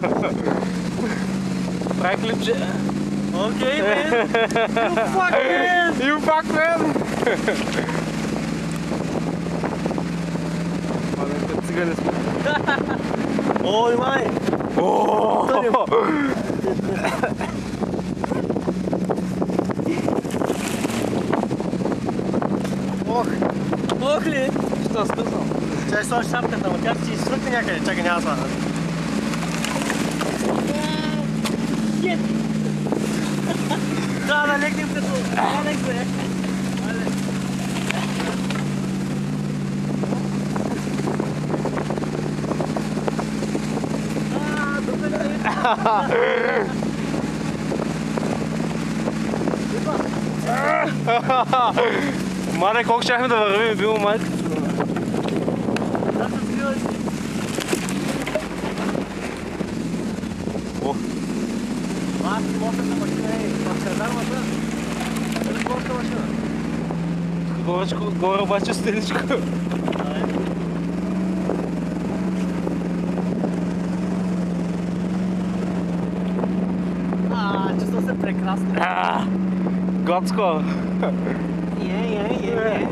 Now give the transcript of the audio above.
направи. Прави клипче. Окей, man. You fuck, man. You fuck, man. Мале, цигане сме. О, внимай. Ох ли? Що сказал? Чай сложи шапката, но тя ще си свъркне някъде. Чакай, няма това. Да легнем като Алекс, бе. Мане, колко щяхме да вървим, било майка. О! Аз ти лопата машина, кардармата. Дали лопата машина? Горе обаче стеничко. Чувствам се прекрасно. Готско! Е.